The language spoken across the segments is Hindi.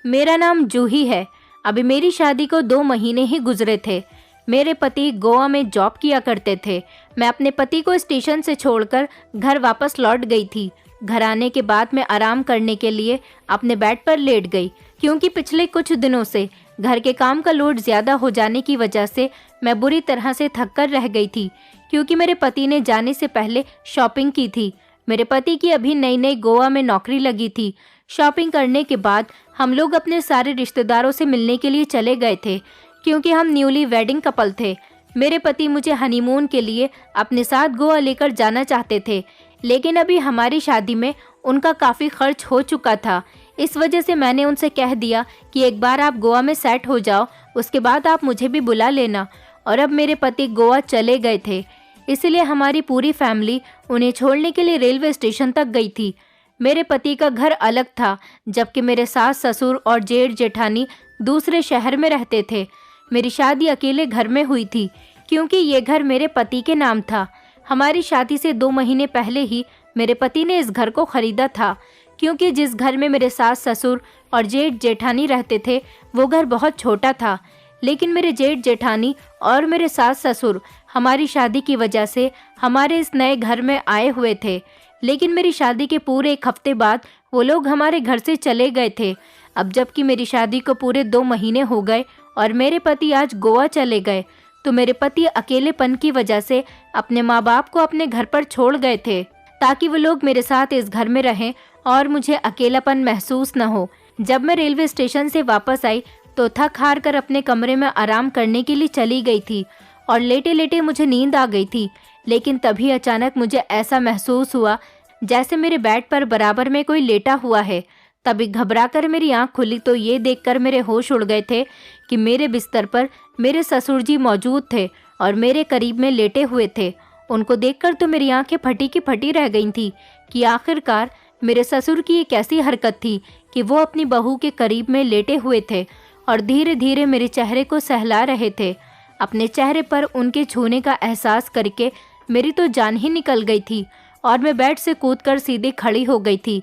मेरा नाम जूही है। अभी मेरी शादी को 2 महीने ही गुजरे थे। मेरे पति गोवा में जॉब किया करते थे। मैं अपने पति को स्टेशन से छोड़कर घर वापस लौट गई थी। घर आने के बाद मैं आराम करने के लिए अपने बेड पर लेट गई, क्योंकि पिछले कुछ दिनों से घर के काम का लोड ज़्यादा हो जाने की वजह से मैं बुरी तरह से थक कर रह गई थी, क्योंकि मेरे पति ने जाने से पहले शॉपिंग की थी। मेरे पति की अभी नई नई गोवा में नौकरी लगी थी। शॉपिंग करने के बाद हम लोग अपने सारे रिश्तेदारों से मिलने के लिए चले गए थे, क्योंकि हम न्यूली वेडिंग कपल थे। मेरे पति मुझे हनीमून के लिए अपने साथ गोवा लेकर जाना चाहते थे, लेकिन अभी हमारी शादी में उनका काफ़ी खर्च हो चुका था। इस वजह से मैंने उनसे कह दिया कि एक बार आप गोवा में सेट हो जाओ, उसके बाद आप मुझे भी बुला लेना। और अब मेरे पति गोवा चले गए थे, इसलिए हमारी पूरी फैमिली उन्हें छोड़ने के लिए रेलवे स्टेशन तक गई थी। मेरे पति का घर अलग था, जबकि मेरे सास ससुर और जेठ जेठानी दूसरे शहर में रहते थे। मेरी शादी अकेले घर में हुई थी, क्योंकि ये घर मेरे पति के नाम था। हमारी शादी से 2 महीने पहले ही मेरे पति ने इस घर को खरीदा था, क्योंकि जिस घर में मेरे सास ससुर और जेठ जेठानी रहते थे वो घर बहुत छोटा था। लेकिन मेरे जेठ जेठानी और मेरे सास ससुर हमारी शादी की वजह से हमारे इस नए घर में आए हुए थे। लेकिन मेरी शादी के पूरे 1 हफ्ते बाद वो लोग हमारे घर से चले गए थे। अब जबकि मेरी शादी को पूरे 2 महीने हो गए और मेरे पति आज गोवा चले गए, तो मेरे पति अकेलेपन की वजह से अपने माँ बाप को अपने घर पर छोड़ गए थे, ताकि वो लोग मेरे साथ इस घर में रहें और मुझे अकेलापन महसूस न हो। जब मैं रेलवे स्टेशन से वापस आई तो थक हार कर अपने कमरे में आराम करने के लिए चली गई थी और लेटे लेटे मुझे नींद आ गई थी। लेकिन तभी अचानक मुझे ऐसा महसूस हुआ जैसे मेरे बेड पर बराबर में कोई लेटा हुआ है। तभी घबराकर मेरी आंख खुली तो ये देखकर मेरे होश उड़ गए थे कि मेरे बिस्तर पर मेरे ससुर जी मौजूद थे और मेरे करीब में लेटे हुए थे। उनको देखकर तो मेरी आंखें फटी की फटी रह गई थी कि आखिरकार मेरे ससुर की एक ऐसी हरकत थी कि वो अपनी बहू के करीब में लेटे हुए थे और धीरे धीरे मेरे चेहरे को सहला रहे थे। अपने चेहरे पर उनके छूने का एहसास करके मेरी तो जान ही निकल गई थी और मैं बेड से कूदकर सीधे खड़ी हो गई थी।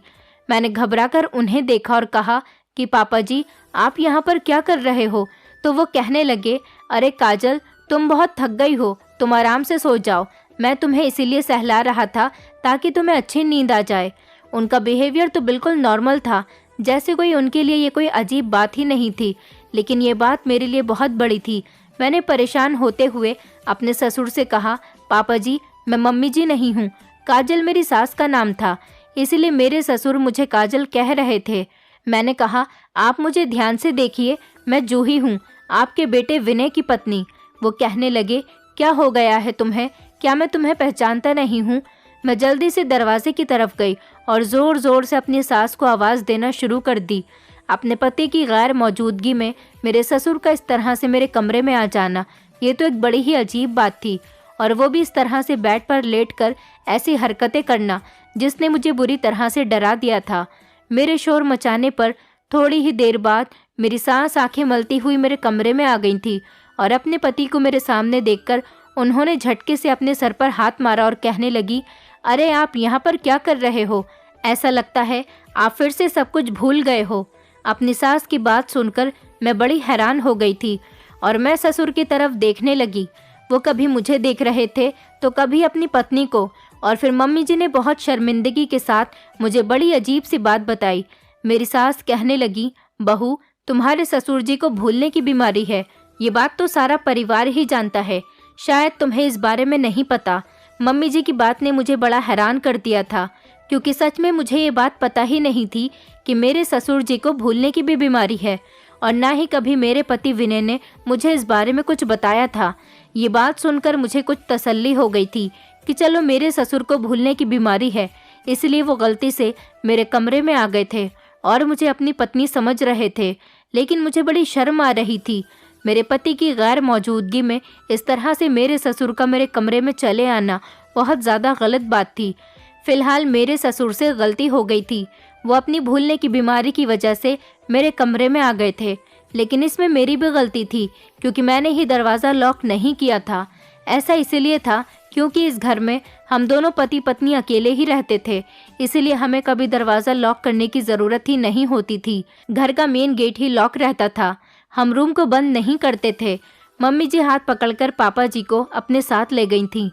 मैंने घबराकर उन्हें देखा और कहा कि पापा जी, आप यहाँ पर क्या कर रहे हो? तो वो कहने लगे, अरे काजल, तुम बहुत थक गई हो, तुम आराम से सो जाओ। मैं तुम्हें इसीलिए सहला रहा था ताकि तुम्हें अच्छी नींद आ जाए। उनका बिहेवियर तो बिल्कुल नॉर्मल था, जैसे कोई उनके लिए ये कोई अजीब बात ही नहीं थी। लेकिन ये बात मेरे लिए बहुत बड़ी थी। मैंने परेशान होते हुए अपने ससुर से कहा, पापा जी, मैं मम्मी जी नहीं हूँ। काजल मेरी सास का नाम था, इसीलिए मेरे ससुर मुझे काजल कह रहे थे। मैंने कहा, आप मुझे ध्यान से देखिए, मैं जूही हूँ, आपके बेटे विनय की पत्नी। वो कहने लगे, क्या हो गया है तुम्हें? क्या मैं तुम्हें पहचानता नहीं हूँ? मैं जल्दी से दरवाजे की तरफ गई और ज़ोर ज़ोर से अपनी सास को आवाज़ देना शुरू कर दी। अपने पति की गैर मौजूदगी में मेरे ससुर का इस तरह से मेरे कमरे में आ जाना, ये तो एक बड़ी ही अजीब बात थी। और वो भी इस तरह से बेड पर लेटकर ऐसी हरकतें करना जिसने मुझे बुरी तरह से डरा दिया था। मेरे शोर मचाने पर थोड़ी ही देर बाद मेरी सास आंखें मलती हुई मेरे कमरे में आ गई थी और अपने पति को मेरे सामने देखकर उन्होंने झटके से अपने सर पर हाथ मारा और कहने लगी, अरे आप यहाँ पर क्या कर रहे हो? ऐसा लगता है आप फिर से सब कुछ भूल गए हो। अपनी सास की बात सुनकर मैं बड़ी हैरान हो गई थी और मैं ससुर की तरफ देखने लगी। वो कभी मुझे देख रहे थे तो कभी अपनी पत्नी को, और फिर मम्मी जी ने बहुत शर्मिंदगी के साथ मुझे बड़ी अजीब सी बात बताई। मेरी सास कहने लगी, बहू, तुम्हारे ससुर जी को भूलने की बीमारी है। ये बात तो सारा परिवार ही जानता है, शायद तुम्हें इस बारे में नहीं पता। मम्मी जी की बात ने मुझे बड़ा हैरान कर दिया था, क्योंकि सच में मुझे ये बात पता ही नहीं थी कि मेरे ससुर जी को भूलने की भी बीमारी है, और ना ही कभी मेरे पति विनय ने मुझे इस बारे में कुछ बताया था। ये बात सुनकर मुझे कुछ तसल्ली हो गई थी कि चलो मेरे ससुर को भूलने की बीमारी है, इसलिए वो गलती से मेरे कमरे में आ गए थे और मुझे अपनी पत्नी समझ रहे थे। लेकिन मुझे बड़ी शर्म आ रही थी। मेरे पति की गैर मौजूदगी में इस तरह से मेरे ससुर का मेरे कमरे में चले आना बहुत ज़्यादा गलत बात थी। फिलहाल मेरे ससुर से गलती हो गई थी, वो अपनी भूलने की बीमारी की वजह से मेरे कमरे में आ गए थे। लेकिन इसमें मेरी भी गलती थी, क्योंकि मैंने ही दरवाज़ा लॉक नहीं किया था। ऐसा इसलिए था क्योंकि इस घर में हम दोनों पति पत्नी अकेले ही रहते थे, इसीलिए हमें कभी दरवाज़ा लॉक करने की ज़रूरत ही नहीं होती थी। घर का मेन गेट ही लॉक रहता था। हम रूम को बंद नहीं करते थे। मम्मी जी हाथ पकड़कर पापा जी को अपने साथ ले गई थीं।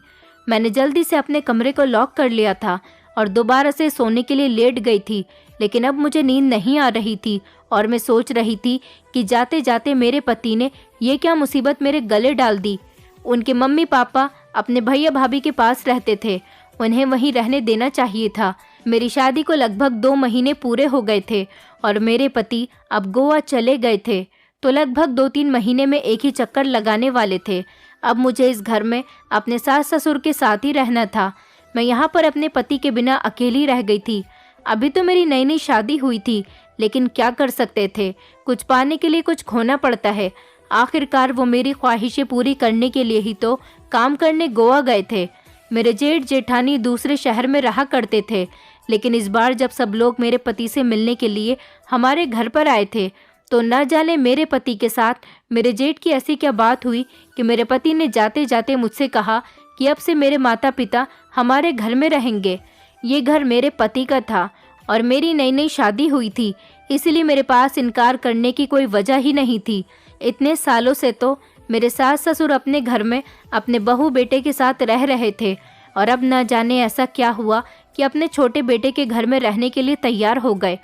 मैंने जल्दी से अपने कमरे को लॉक कर लिया था और दोबारा से सोने के लिए लेट गई थी, लेकिन अब मुझे नींद नहीं आ रही थी और मैं सोच रही थी कि जाते जाते मेरे पति ने ये क्या मुसीबत मेरे गले डाल दी। उनके मम्मी पापा अपने भैया भाभी के पास रहते थे, उन्हें वहीं रहने देना चाहिए था। मेरी शादी को लगभग 2 महीने पूरे हो गए थे और मेरे पति अब गोवा चले गए थे, तो लगभग 2-3 महीने में एक ही चक्कर लगाने वाले थे। अब मुझे इस घर में अपने सास ससुर के साथ ही रहना था। मैं यहाँ पर अपने पति के बिना अकेली रह गई थी। अभी तो मेरी नई नई शादी हुई थी, लेकिन क्या कर सकते थे, कुछ पाने के लिए कुछ खोना पड़ता है। आखिरकार वो मेरी ख्वाहिशें पूरी करने के लिए ही तो काम करने गोवा गए थे। मेरे जेठ जेठानी दूसरे शहर में रहा करते थे, लेकिन इस बार जब सब लोग मेरे पति से मिलने के लिए हमारे घर पर आए थे, तो न जाने मेरे पति के साथ मेरे जेठ की ऐसी क्या बात हुई कि मेरे पति ने जाते जाते मुझसे कहा कि अब से मेरे माता पिता हमारे घर में रहेंगे। ये घर मेरे पति का था और मेरी नई नई शादी हुई थी, इसलिए मेरे पास इनकार करने की कोई वजह ही नहीं थी। इतने सालों से तो मेरे सास ससुर अपने घर में अपने बहू बेटे के साथ रह रहे थे और अब न जाने ऐसा क्या हुआ कि अपने छोटे बेटे के घर में रहने के लिए तैयार हो गए।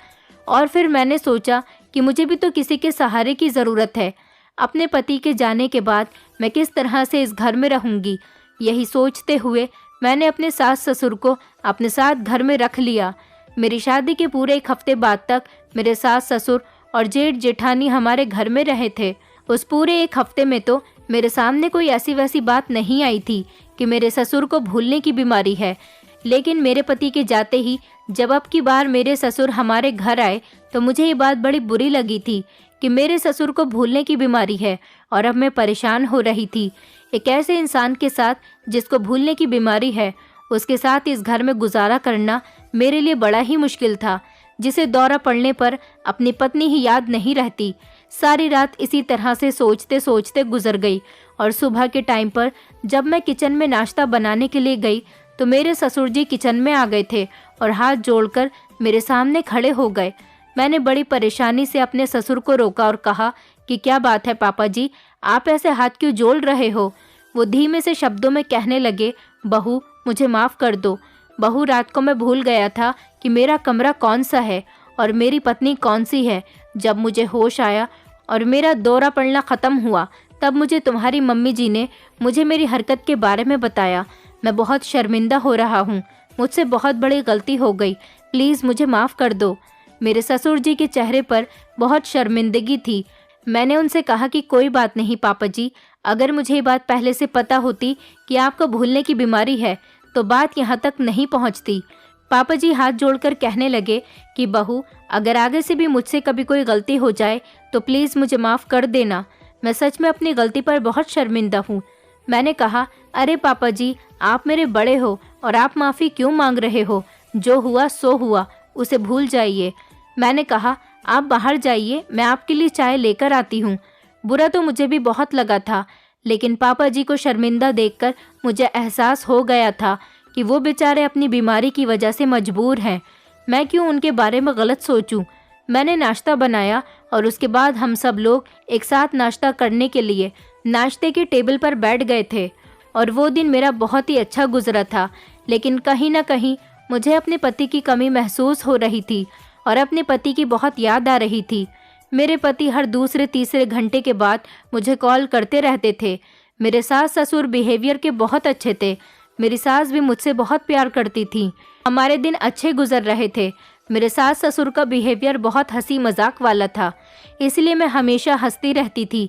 और फिर मैंने सोचा कि मुझे भी तो किसी के सहारे की ज़रूरत है। अपने पति के जाने के बाद मैं किस तरह से इस घर में रहूँगी, यही सोचते हुए मैंने अपने सास ससुर को अपने साथ घर में रख लिया। मेरी शादी के पूरे 1 हफ्ते बाद तक मेरे सास ससुर और जेठ जेठानी हमारे घर में रहे थे। उस पूरे 1 हफ्ते में तो मेरे सामने कोई ऐसी वैसी बात नहीं आई थी कि मेरे ससुर को भूलने की बीमारी है, लेकिन मेरे पति के जाते ही जब अब की बार मेरे ससुर हमारे घर आए तो मुझे ये बात बड़ी बुरी लगी थी कि मेरे ससुर को भूलने की बीमारी है और अब मैं परेशान हो रही थी। एक ऐसे इंसान के साथ जिसको भूलने की बीमारी है, उसके साथ इस घर में गुजारा करना मेरे लिए बड़ा ही मुश्किल था, जिसे दौरा पड़ने पर अपनी पत्नी ही याद नहीं रहती। सारी रात इसी तरह से सोचते सोचते गुजर गई और सुबह के टाइम पर जब मैं किचन में नाश्ता बनाने के लिए गई तो मेरे ससुर जी किचन में आ गए थे और हाथ जोड़कर मेरे सामने खड़े हो गए। मैंने बड़ी परेशानी से अपने ससुर को रोका और कहा कि क्या बात है पापा जी, आप ऐसे हाथ क्यों जोड़ रहे हो। वो धीमे से शब्दों में कहने लगे, बहू मुझे माफ़ कर दो। बहू, रात को मैं भूल गया था कि मेरा कमरा कौन सा है और मेरी पत्नी कौन सी है। जब मुझे होश आया और मेरा दौरा पड़ना ख़त्म हुआ, तब मुझे तुम्हारी मम्मी जी ने मुझे मेरी हरकत के बारे में बताया। मैं बहुत शर्मिंदा हो रहा हूँ, मुझसे बहुत बड़ी गलती हो गई, प्लीज़ मुझे माफ़ कर दो। मेरे ससुर जी के चेहरे पर बहुत शर्मिंदगी थी। मैंने उनसे कहा कि कोई बात नहीं पापा जी, अगर मुझे ये बात पहले से पता होती कि आपको भूलने की बीमारी है तो बात यहाँ तक नहीं पहुँचती। पापा जी हाथ जोड़कर कहने लगे कि बहू, अगर आगे से भी मुझसे कभी कोई गलती हो जाए तो प्लीज़ मुझे माफ़ कर देना। मैं सच में अपनी गलती पर बहुत शर्मिंदा हूँ। मैंने कहा, अरे पापा जी, आप मेरे बड़े हो और आप माफ़ी क्यों मांग रहे हो। जो हुआ सो हुआ, उसे भूल जाइए। मैंने कहा, आप बाहर जाइए, मैं आपके लिए चाय लेकर आती हूँ। बुरा तो मुझे भी बहुत लगा था, लेकिन पापा जी को शर्मिंदा देखकर मुझे एहसास हो गया था कि वो बेचारे अपनी बीमारी की वजह से मजबूर हैं। मैं क्यों उनके बारे में गलत सोचूं। मैंने नाश्ता बनाया और उसके बाद हम सब लोग एक साथ नाश्ता करने के लिए नाश्ते के टेबल पर बैठ गए थे और वो दिन मेरा बहुत ही अच्छा गुजरा था। लेकिन कहीं ना कहीं मुझे अपने पति की कमी महसूस हो रही थी और अपने पति की बहुत याद आ रही थी। मेरे पति हर दूसरे तीसरे घंटे के बाद मुझे कॉल करते रहते थे। मेरे सास ससुर बिहेवियर के बहुत अच्छे थे। मेरी सास भी मुझसे बहुत प्यार करती थी। हमारे दिन अच्छे गुजर रहे थे। मेरे सास ससुर का बिहेवियर बहुत हंसी मजाक वाला था, इसलिए मैं हमेशा हंसती रहती थी।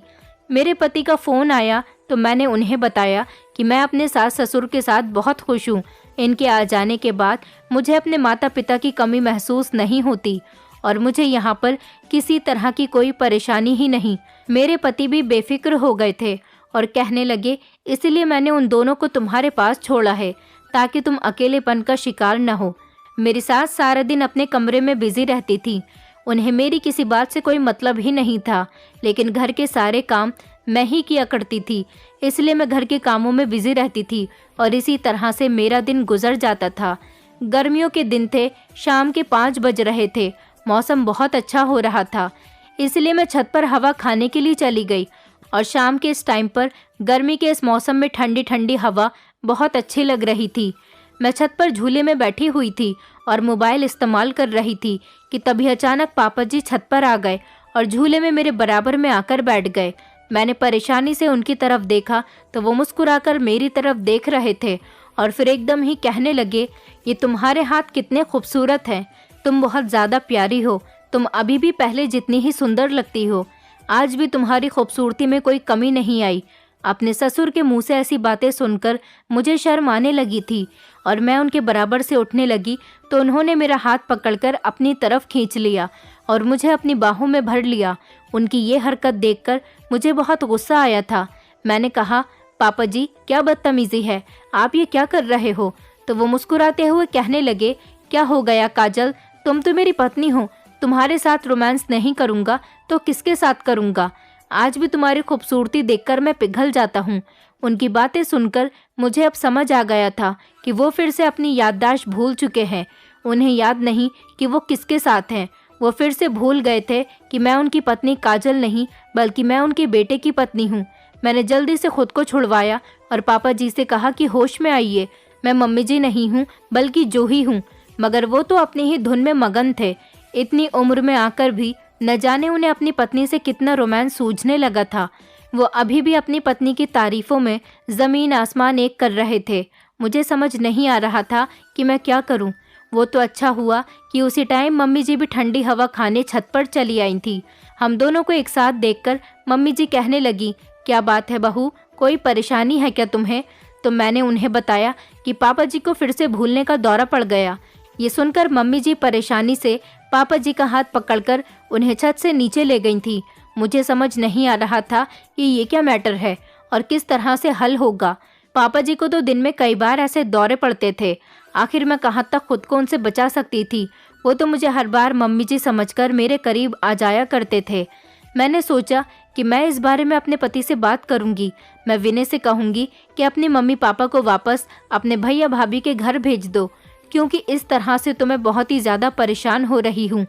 मेरे पति का फ़ोन आया तो मैंने उन्हें बताया कि मैं अपने सास ससुर के साथ बहुत खुश हूँ। इनके आ जाने के बाद मुझे अपने माता पिता की कमी महसूस नहीं होती और मुझे यहाँ पर किसी तरह की कोई परेशानी ही नहीं। मेरे पति भी बेफिक्र हो गए थे और कहने लगे, इसलिए मैंने उन दोनों को तुम्हारे पास छोड़ा है ताकि तुम अकेलेपन का शिकार न हो। मेरी सास सारा दिन अपने कमरे में बिजी रहती थी। उन्हें मेरी किसी बात से कोई मतलब ही नहीं था, लेकिन घर के सारे काम मैं ही किया करती थी, इसलिए मैं घर के कामों में बिजी रहती थी और इसी तरह से मेरा दिन गुजर जाता था। गर्मियों के दिन थे, शाम के 5 बज रहे थे, मौसम बहुत अच्छा हो रहा था, इसलिए मैं छत पर हवा खाने के लिए चली गई और शाम के इस टाइम पर गर्मी के इस मौसम में ठंडी ठंडी हवा बहुत अच्छी लग रही थी। मैं छत पर झूले में बैठी हुई थी और मोबाइल इस्तेमाल कर रही थी कि तभी अचानक पापा जी छत पर आ गए और झूले में मेरे बराबर में आकर बैठ गए। मैंने परेशानी से उनकी तरफ देखा तो वो मुस्कुराकर मेरी तरफ देख रहे थे और फिर एकदम ही कहने लगे, ये तुम्हारे हाथ कितने खूबसूरत हैं, तुम बहुत ज़्यादा प्यारी हो, तुम अभी भी पहले जितनी ही सुंदर लगती हो, आज भी तुम्हारी खूबसूरती में कोई कमी नहीं आई। अपने ससुर के मुंह से ऐसी बातें सुनकर मुझे शर्म आने लगी थी और मैं उनके बराबर से उठने लगी तो उन्होंने मेरा हाथ पकड़कर अपनी तरफ खींच लिया और मुझे अपनी बाहों में भर लिया। उनकी ये हरकत देखकर मुझे बहुत गुस्सा आया था। मैंने कहा, पापा जी क्या बदतमीजी है, आप ये क्या कर रहे हो? तो वो मुस्कुराते हुए कहने लगे, क्या हो गया काजल, तुम तो मेरी पत्नी हो, तुम्हारे साथ रोमांस नहीं करूँगा तो किसके साथ करूँगा? आज भी तुम्हारी खूबसूरती देखकर मैं पिघल जाता हूँ। उनकी बातें सुनकर मुझे अब समझ आ गया था कि वो फिर से अपनी याददाश्त भूल चुके हैं। उन्हें याद नहीं कि वो किसके साथ हैं। वो फिर से भूल गए थे कि मैं उनकी पत्नी काजल नहीं बल्कि मैं उनके बेटे की पत्नी हूँ। मैंने जल्दी से खुद को छुड़वाया और पापा जी से कहा कि होश में आइए, मैं मम्मी जी नहीं हूँ बल्कि जूही हूँ। मगर वो तो अपनी ही धुन में मगन थे। इतनी उम्र में आकर भी न जाने उन्हें अपनी पत्नी से कितना रोमांस सूझने लगा था। वो अभी भी अपनी पत्नी की तारीफों में ज़मीन आसमान एक कर रहे थे। मुझे समझ नहीं आ रहा था कि मैं क्या करूं। वो तो अच्छा हुआ कि उसी टाइम मम्मी जी भी ठंडी हवा खाने छत पर चली आई थी। हम दोनों को एक साथ देखकर मम्मी जी कहने लगी, क्या बात है बहू, कोई परेशानी है क्या तुम्हें? तो मैंने उन्हें बताया कि पापा जी को फिर से भूलने का दौरा पड़ गया। ये सुनकर मम्मी जी परेशानी से पापा जी का हाथ पकड़कर उन्हें छत से नीचे ले गई थी। मुझे समझ नहीं आ रहा था कि ये क्या मैटर है और किस तरह से हल होगा। पापा जी को तो दिन में कई बार ऐसे दौरे पड़ते थे। आखिर मैं कहाँ तक खुद को उनसे बचा सकती थी। वो तो मुझे हर बार मम्मी जी समझकर मेरे करीब आ जाया करते थे। मैंने सोचा कि मैं इस बारे में अपने पति से बात करूंगी। मैं विनय से कहूंगी कि अपनी मम्मी पापा को वापस अपने भैया भाभी के घर भेज दो, क्योंकि इस तरह से तो मैं बहुत ही ज़्यादा परेशान हो रही हूँ।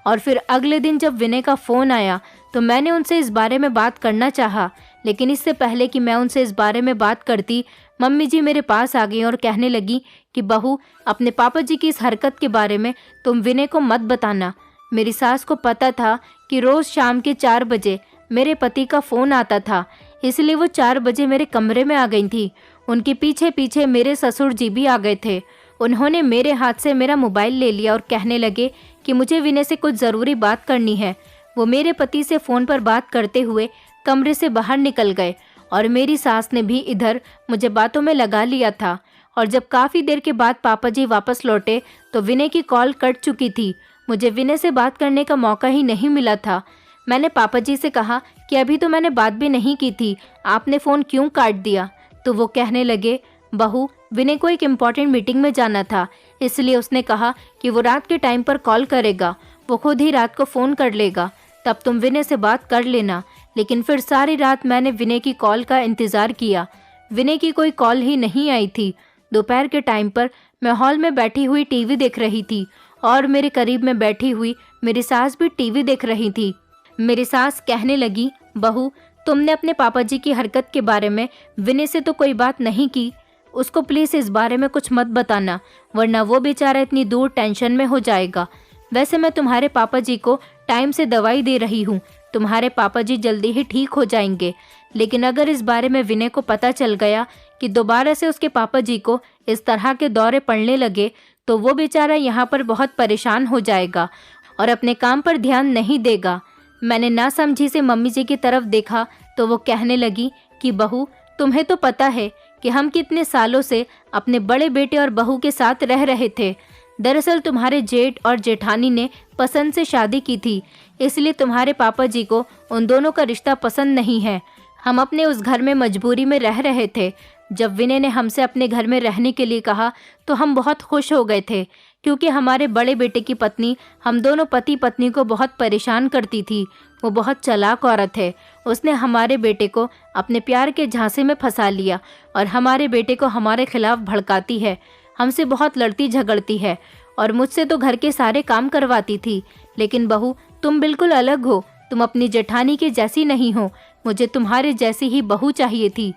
और फिर अगले दिन जब विनय का फ़ोन आया तो मैंने उनसे इस बारे में बात करना चाहा, लेकिन इससे पहले कि मैं उनसे इस बारे में बात करती, मम्मी जी मेरे पास आ गई और कहने लगी कि बहू, अपने पापा जी की इस हरकत के बारे में तुम विनय को मत बताना। मेरी सास को पता था कि रोज़ शाम के 4 बजे मेरे पति का फ़ोन आता था, इसलिए वो 4 बजे मेरे कमरे में आ गई थी। उनके पीछे पीछे मेरे ससुर जी भी आ गए थे। उन्होंने मेरे हाथ से मेरा मोबाइल ले लिया और कहने लगे कि मुझे विनय से कुछ ज़रूरी बात करनी है। वो मेरे पति से फ़ोन पर बात करते हुए कमरे से बाहर निकल गए और मेरी सास ने भी इधर मुझे बातों में लगा लिया था। और जब काफ़ी देर के बाद पापा जी वापस लौटे तो विनय की कॉल कट चुकी थी। मुझे विनय से बात करने का मौका ही नहीं मिला था। मैंने पापा जी से कहा कि अभी तो मैंने बात भी नहीं की थी, आपने फ़ोन क्यों काट दिया? तो वो कहने लगे, बहू, विनय को एक इम्पॉर्टेंट मीटिंग में जाना था, इसलिए उसने कहा कि वो रात के टाइम पर कॉल करेगा, वो खुद ही रात को फ़ोन कर लेगा, तब तुम विनय से बात कर लेना। लेकिन फिर सारी रात मैंने विनय की कॉल का इंतज़ार किया। विनय की कोई कॉल ही नहीं आई थी। दोपहर के टाइम पर मैं हॉल में बैठी हुई टीवी देख रही थी और मेरे करीब में बैठी हुई मेरी सास भी टीवी देख रही थी। मेरी सास कहने लगी, बहू, तुमने अपने पापा जी की हरकत के बारे में विनय से तो कोई बात नहीं की, उसको प्लीज़ इस बारे में कुछ मत बताना, वरना वो बेचारा इतनी दूर टेंशन में हो जाएगा। वैसे मैं तुम्हारे पापा जी को टाइम से दवाई दे रही हूँ, तुम्हारे पापा जी जल्दी ही ठीक हो जाएंगे। लेकिन अगर इस बारे में विनय को पता चल गया कि दोबारा से उसके पापा जी को इस तरह के दौरे पड़ने लगे तो वो बेचारा यहाँ पर बहुत परेशान हो जाएगा और अपने काम पर ध्यान नहीं देगा। मैंने नासमझी से मम्मी जी की तरफ देखा तो वो कहने लगी कि बहू, तुम्हें तो पता है कि हम कितने सालों से अपने बड़े बेटे और बहू के साथ रह रहे थे। दरअसल तुम्हारे जेठ और जेठानी ने पसंद से शादी की थी, इसलिए तुम्हारे पापा जी को उन दोनों का रिश्ता पसंद नहीं है। हम अपने उस घर में मजबूरी में रह रहे थे। जब विनय ने हमसे अपने घर में रहने के लिए कहा तो हम बहुत खुश हो गए थे, क्योंकि हमारे बड़े बेटे की पत्नी हम दोनों पति पत्नी को बहुत परेशान करती थी। वो बहुत चालाक औरत है। उसने हमारे बेटे को अपने प्यार के झांसे में फंसा लिया और हमारे बेटे को हमारे खिलाफ भड़काती है, हमसे बहुत लड़ती झगड़ती है और मुझसे तो घर के सारे काम करवाती थी। लेकिन बहू, तुम बिल्कुल अलग हो। तुम अपनी जेठानी के जैसी नहीं हो। मुझे तुम्हारे जैसी ही बहू चाहिए थी,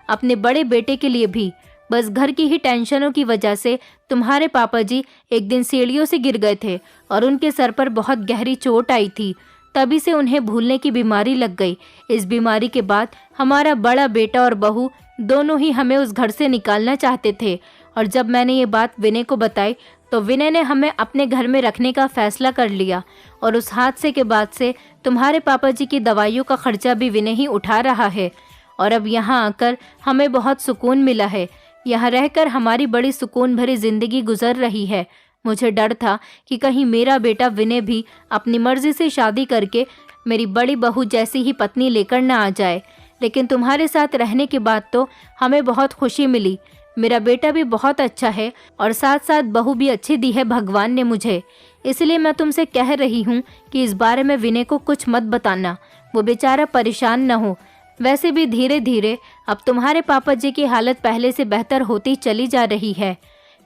अपने बड़े बेटे के लिए भी। बस घर की ही टेंशनों की वजह से तुम्हारे पापा जी एक दिन सीढ़ियों से गिर गए थे और उनके सर पर बहुत गहरी चोट आई थी। तभी से उन्हें भूलने की बीमारी लग गई। इस बीमारी के बाद हमारा बड़ा बेटा और बहू दोनों ही हमें उस घर से निकालना चाहते थे। और जब मैंने ये बात विनय को बताई तो विनय ने हमें अपने घर में रखने का फैसला कर लिया। और उस हादसे के बाद से तुम्हारे पापा जी की दवाइयों का खर्चा भी विनय ही उठा रहा है। और अब यहाँ आकर हमें बहुत सुकून मिला है। यहाँ रहकर हमारी बड़ी सुकून भरी जिंदगी गुजर रही है। मुझे डर था कि कहीं मेरा बेटा विनय भी अपनी मर्जी से शादी करके मेरी बड़ी बहू जैसी ही पत्नी लेकर न आ जाए। लेकिन तुम्हारे साथ रहने के बाद तो हमें बहुत खुशी मिली। मेरा बेटा भी बहुत अच्छा है और साथ साथ बहू भी अच्छी दी है भगवान ने मुझे। इसलिए मैं तुमसे कह रही हूँ कि इस बारे में विनय को कुछ मत बताना, वो बेचारा परेशान न हो। वैसे भी धीरे धीरे अब तुम्हारे पापा जी की हालत पहले से बेहतर होती चली जा रही है।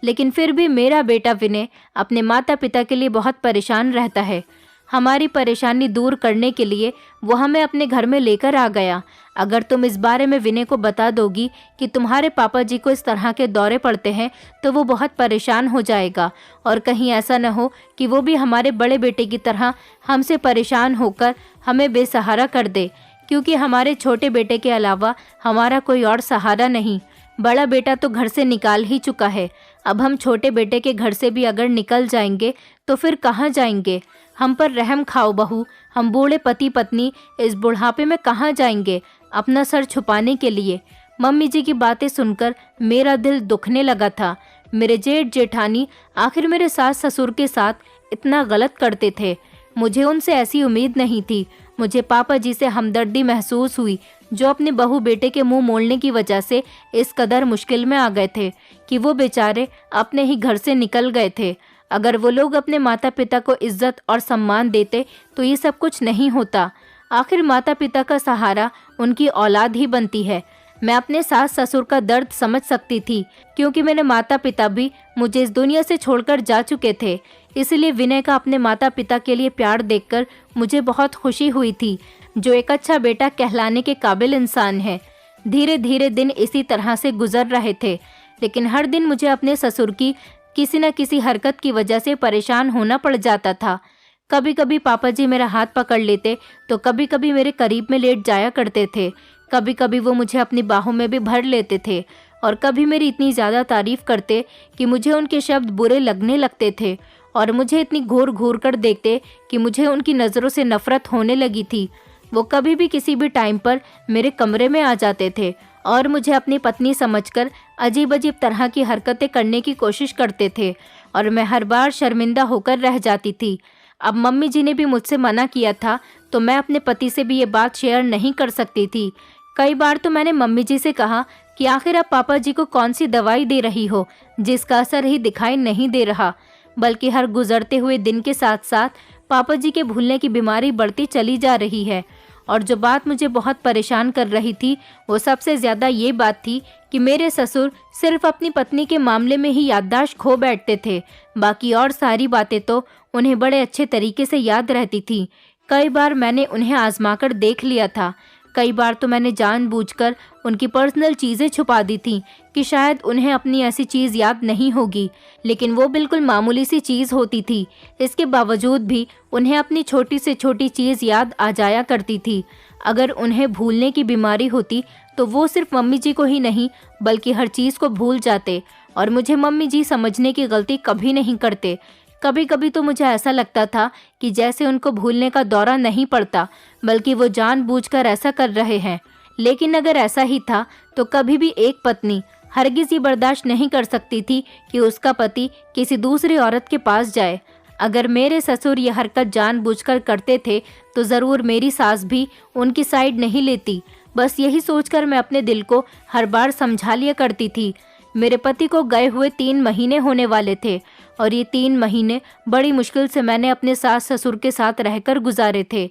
लेकिन फिर भी मेरा बेटा विनय अपने माता पिता के लिए बहुत परेशान रहता है। हमारी परेशानी दूर करने के लिए वो हमें अपने घर में लेकर आ गया। अगर तुम इस बारे में विनय को बता दोगी कि तुम्हारे पापा जी को इस तरह के दौरे पड़ते हैं तो वो बहुत परेशान हो जाएगा। और कहीं ऐसा न हो कि वो भी हमारे बड़े बेटे की तरह हमसे परेशान होकर हमें बेसहारा कर दे, क्योंकि हमारे छोटे बेटे के अलावा हमारा कोई और सहारा नहीं। बड़ा बेटा तो घर से निकाल ही चुका है। अब हम छोटे बेटे के घर से भी अगर निकल जाएंगे तो फिर कहाँ जाएंगे? हम पर रहम खाओ बहू। हम बूढ़े पति पत्नी इस बुढ़ापे में कहाँ जाएंगे अपना सर छुपाने के लिए? मम्मी जी की बातें सुनकर मेरा दिल दुखने लगा था। मेरे जेठ जेठानी आखिर मेरे सास ससुर के साथ इतना गलत करते थे। मुझे उनसे ऐसी उम्मीद नहीं थी। मुझे पापा जी से हमदर्दी महसूस हुई, जो अपने बहू बेटे के मुंह मोड़ने की वजह से इस कदर मुश्किल में आ गए थे कि वो बेचारे अपने ही घर से निकल गए थे। अगर वो लोग अपने माता पिता को इज्जत और सम्मान देते तो ये सब कुछ नहीं होता। आखिर माता पिता का सहारा उनकी औलाद ही बनती है। मैं अपने सास ससुर का दर्द समझ सकती थी, क्योंकि मेरे माता पिता भी मुझे इस दुनिया से छोड़कर जा चुके थे। इसलिए विनय का अपने माता पिता के लिए प्यार देखकर मुझे बहुत खुशी हुई थी, जो एक अच्छा बेटा कहलाने के काबिल इंसान है। धीरे धीरे दिन इसी तरह से गुजर रहे थे, लेकिन हर दिन मुझे अपने ससुर की किसी न किसी हरकत की वजह से परेशान होना पड़ जाता था। कभी कभी पापा जी मेरा हाथ पकड़ लेते तो कभी कभी मेरे करीब में लेट जाया करते थे। कभी कभी वो मुझे अपनी बाहों में भी भर लेते थे और कभी मेरी इतनी ज़्यादा तारीफ करते कि मुझे उनके शब्द बुरे लगने लगते थे और मुझे इतनी घूर घूर कर देखते कि मुझे उनकी नज़रों से नफरत होने लगी थी। वो कभी भी किसी भी टाइम पर मेरे कमरे में आ जाते थे और मुझे अपनी पत्नी समझकर अजीब अजीब तरह की हरकतें करने की कोशिश करते थे और मैं हर बार शर्मिंदा होकर रह जाती थी। अब मम्मी जी ने भी मुझसे मना किया था तो मैं अपने पति से भी ये बात शेयर नहीं कर सकती थी। कई बार तो मैंने मम्मी जी से कहा कि आखिर आप पापा जी को कौन सी दवाई दे रही हो जिसका असर ही दिखाई नहीं दे रहा, बल्कि हर गुजरते हुए दिन के साथ साथ पापा जी के भूलने की बीमारी बढ़ती चली जा रही है। और जो बात मुझे बहुत परेशान कर रही थी वो सबसे ज़्यादा ये बात थी कि मेरे ससुर सिर्फ अपनी पत्नी के मामले में ही याददाश्त खो बैठते थे। बाकी और सारी बातें तो उन्हें बड़े अच्छे तरीके से याद रहती थी। कई बार मैंने उन्हें आजमाकर देख लिया था। कई बार तो मैंने जानबूझकर उनकी पर्सनल चीज़ें छुपा दी थी कि शायद उन्हें अपनी ऐसी चीज़ याद नहीं होगी, लेकिन वो बिल्कुल मामूली सी चीज़ होती थी। इसके बावजूद भी उन्हें अपनी छोटी से छोटी चीज़ याद आ जाया करती थी। अगर उन्हें भूलने की बीमारी होती तो वो सिर्फ मम्मी जी को ही नहीं बल्कि हर चीज़ को भूल जाते और मुझे मम्मी जी समझने की गलती कभी नहीं करते। कभी कभी तो मुझे ऐसा लगता था कि जैसे उनको भूलने का दौरा नहीं पड़ता बल्कि वो जानबूझकर ऐसा कर रहे हैं। लेकिन अगर ऐसा ही था तो कभी भी एक पत्नी हरगिज़ ये बर्दाश्त नहीं कर सकती थी कि उसका पति किसी दूसरी औरत के पास जाए। अगर मेरे ससुर ये हरकत जानबूझकर करते थे तो ज़रूर मेरी सास भी उनकी साइड नहीं लेती। बस यही सोचकर मैं अपने दिल को हर बार समझा लिया करती थी। मेरे पति को गए हुए 3 महीने होने वाले थे और ये 3 महीने बड़ी मुश्किल से मैंने अपने सास ससुर के साथ रहकर गुजारे थे।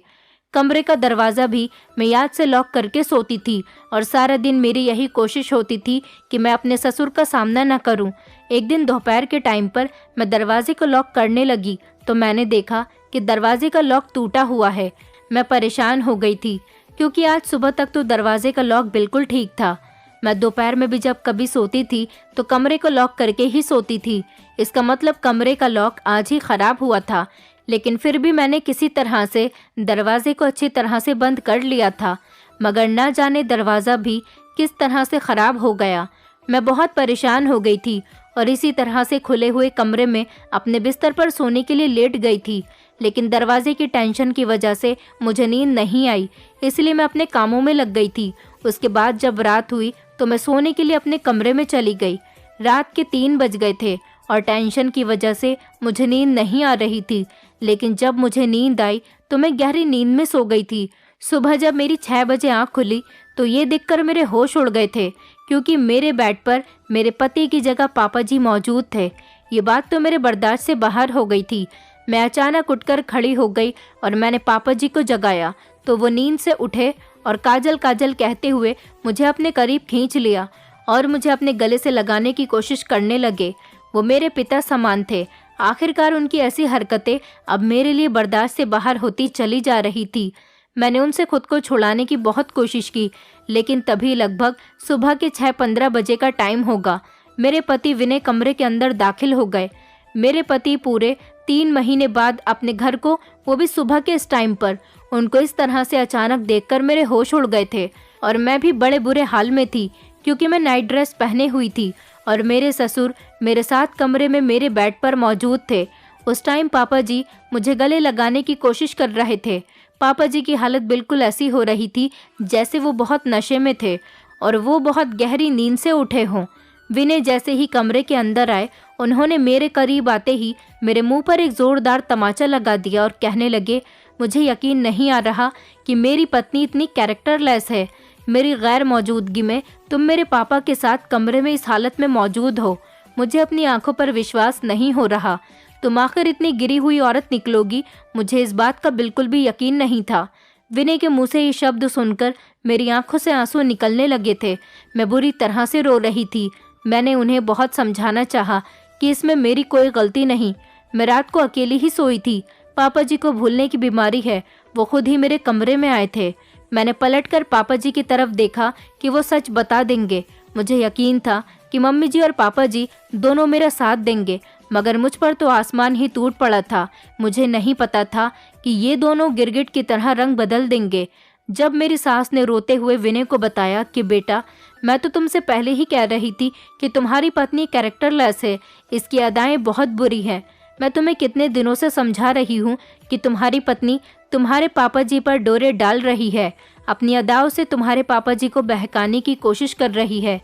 कमरे का दरवाज़ा भी मैं याद से लॉक करके सोती थी और सारा दिन मेरी यही कोशिश होती थी कि मैं अपने ससुर का सामना न करूं। एक दिन दोपहर के टाइम पर मैं दरवाजे को लॉक करने लगी तो मैंने देखा कि दरवाजे का लॉक टूटा हुआ है। मैं परेशान हो गई थी क्योंकि आज सुबह तक तो दरवाजे का लॉक बिल्कुल ठीक था। मैं दोपहर में भी जब कभी सोती थी तो कमरे को लॉक करके ही सोती थी। इसका मतलब कमरे का लॉक आज ही खराब हुआ था, लेकिन फिर भी मैंने किसी तरह से दरवाजे को अच्छी तरह से बंद कर लिया था, मगर न जाने दरवाज़ा भी किस तरह से ख़राब हो गया। मैं बहुत परेशान हो गई थी और इसी तरह से खुले हुए कमरे में अपने बिस्तर पर सोने के लिए लेट गई थी, लेकिन दरवाजे की टेंशन की वजह से मुझे नींद नहीं आई, इसलिए मैं अपने कामों में लग गई थी। उसके बाद जब रात हुई तो मैं सोने के लिए अपने कमरे में चली गई। रात के 3 बज गए थे और टेंशन की वजह से मुझे नींद नहीं आ रही थी, लेकिन जब मुझे नींद आई तो मैं गहरी नींद में सो गई थी। सुबह जब मेरी 6 बजे आँख खुली तो ये देखकर मेरे होश उड़ गए थे, क्योंकि मेरे बेड पर मेरे पति की जगह पापा जी मौजूद थे। ये बात तो मेरे बर्दाश्त से बाहर हो गई थी। मैं अचानक उठकर खड़ी हो गई और मैंने पापा जी को जगाया तो वो नींद से उठे और काजल काजल कहते हुए मुझे अपने करीब खींच लिया और मुझे अपने गले से लगाने की कोशिश करने लगे। वो मेरे पिता समान थे। आखिरकार उनकी ऐसी हरकतें अब मेरे लिए बर्दाश्त से बाहर होती चली जा रही थी। मैंने उनसे खुद को छुड़ाने की बहुत कोशिश की, लेकिन तभी लगभग सुबह के 6:15 बजे का टाइम होगा, मेरे पति विनय कमरे के अंदर दाखिल हो गए। मेरे पति पूरे 3 महीने बाद अपने घर को, वो भी सुबह के इस टाइम पर, उनको इस तरह से अचानक देखकर मेरे होश उड़ गए थे और मैं भी बड़े बुरे हाल में थी, क्योंकि मैं नाइट ड्रेस पहने हुई थी और मेरे ससुर मेरे साथ कमरे में मेरे बेड पर मौजूद थे। उस टाइम पापा जी मुझे गले लगाने की कोशिश कर रहे थे। पापा जी की हालत बिल्कुल ऐसी हो रही थी जैसे वो बहुत नशे में थे और वो बहुत गहरी नींद से उठे हों। विनय जैसे ही कमरे के अंदर आए, उन्होंने मेरे करीब आते ही मेरे मुंह पर एक ज़ोरदार तमाचा लगा दिया और कहने लगे, मुझे यकीन नहीं आ रहा कि मेरी पत्नी इतनी कैरेक्टरलेस है। मेरी गैर मौजूदगी में तुम मेरे पापा के साथ कमरे में इस हालत में मौजूद हो। मुझे अपनी आंखों पर विश्वास नहीं हो रहा। तुम आखिर इतनी गिरी हुई औरत निकलोगी, मुझे इस बात का बिल्कुल भी यकीन नहीं था। विनय के मुंह से ये शब्द सुनकर मेरी आंखों से आंसू निकलने लगे थे। मैं बुरी तरह से रो रही थी। मैंने उन्हें बहुत समझाना चाहा कि इसमें मेरी कोई गलती नहीं। मैं रात को अकेली ही सोई थी। पापा जी को भूलने की बीमारी है। वो खुद ही मेरे कमरे में आए थे। मैंने पलटकर पापा जी की तरफ देखा कि वो सच बता देंगे। मुझे यकीन था कि मम्मी जी और पापा जी दोनों मेरा साथ देंगे, मगर मुझ पर तो आसमान ही टूट पड़ा था। मुझे नहीं पता था कि ये दोनों गिरगिट की तरह रंग बदल देंगे। जब मेरी सास ने रोते हुए विनय को बताया कि बेटा, मैं तो तुमसे पहले ही कह रही थी कि तुम्हारी पत्नी कैरेक्टरलेस है, इसकी अदाएं बहुत बुरी हैं। मैं तुम्हें कितने दिनों से समझा रही हूँ कि तुम्हारी पत्नी तुम्हारे पापा जी पर डोरे डाल रही है, अपनी अदाओं से तुम्हारे पापा जी को बहकाने की कोशिश कर रही है।